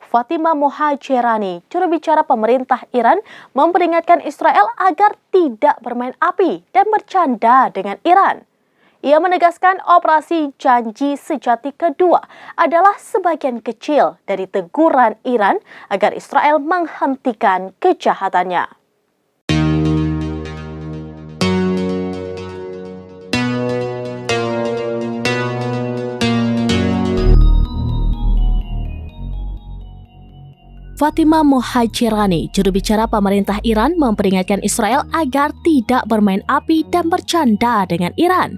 Fatima Mohajerani, juru bicara pemerintah Iran, memperingatkan Israel agar tidak bermain api dan bercanda dengan Iran. Ia menegaskan operasi janji sejati kedua adalah sebagian kecil dari teguran Iran agar Israel menghentikan kejahatannya. Fatima Mohajerani, juru bicara pemerintah Iran, memperingatkan Israel agar tidak bermain api dan bercanda dengan Iran.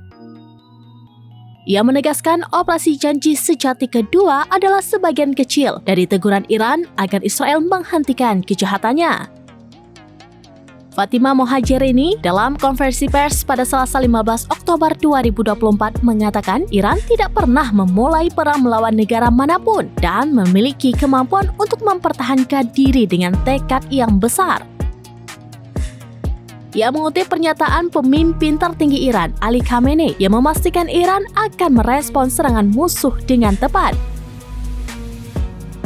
Ia menegaskan operasi janji sejati kedua adalah sebagian kecil dari teguran Iran agar Israel menghentikan kejahatannya. Fatima Mohajerani dalam konferensi pers pada Selasa 15 Oktober 2024 mengatakan Iran tidak pernah memulai perang melawan negara manapun dan memiliki kemampuan untuk mempertahankan diri dengan tekad yang besar. Ia mengutip pernyataan pemimpin tertinggi Iran, Ali Khamenei, yang memastikan Iran akan merespons serangan musuh dengan tepat.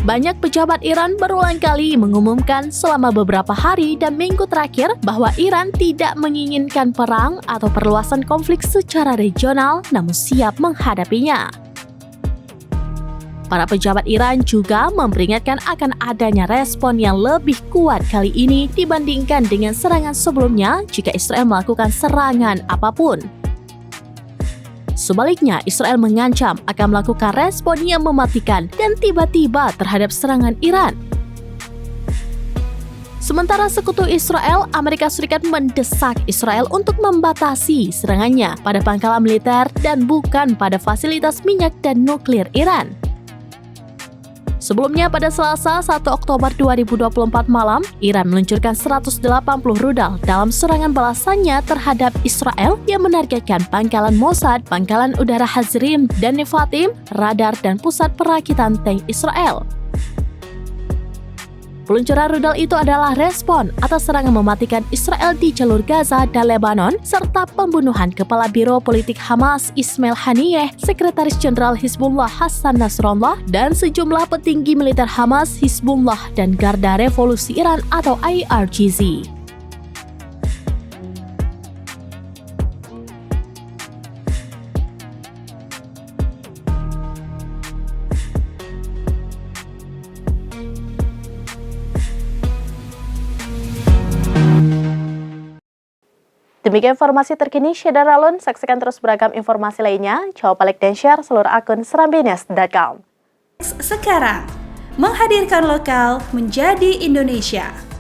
Banyak pejabat Iran berulang kali mengumumkan selama beberapa hari dan minggu terakhir bahwa Iran tidak menginginkan perang atau perluasan konflik secara regional, namun siap menghadapinya. Para pejabat Iran juga memperingatkan akan adanya respon yang lebih kuat kali ini dibandingkan dengan serangan sebelumnya jika Israel melakukan serangan apapun. Sebaliknya, Israel mengancam akan melakukan respon yang mematikan dan tiba-tiba terhadap serangan Iran. Sementara sekutu Israel, Amerika Serikat mendesak Israel untuk membatasi serangannya pada pangkalan militer dan bukan pada fasilitas minyak dan nuklir Iran. Sebelumnya pada Selasa 1 Oktober 2024 malam, Iran meluncurkan 180 rudal dalam serangan balasannya terhadap Israel yang menargetkan pangkalan Mossad, pangkalan udara Hazrim dan Nevatim, radar dan pusat perakitan tank Israel. Peluncuran rudal itu adalah respon atas serangan mematikan Israel di jalur Gaza dan Lebanon, serta pembunuhan Kepala Biro Politik Hamas Ismail Haniyeh, Sekretaris Jenderal Hizbullah Hassan Nasrallah, dan sejumlah petinggi militer Hamas, Hizbullah, dan Garda Revolusi Iran atau IRGZ. Demikian informasi terkini Syedar Alun. Saksikan terus beragam informasi lainnya. Jangan lupa like dan share seluruh akun serambines.com. Sekarang menghadirkan lokal menjadi Indonesia.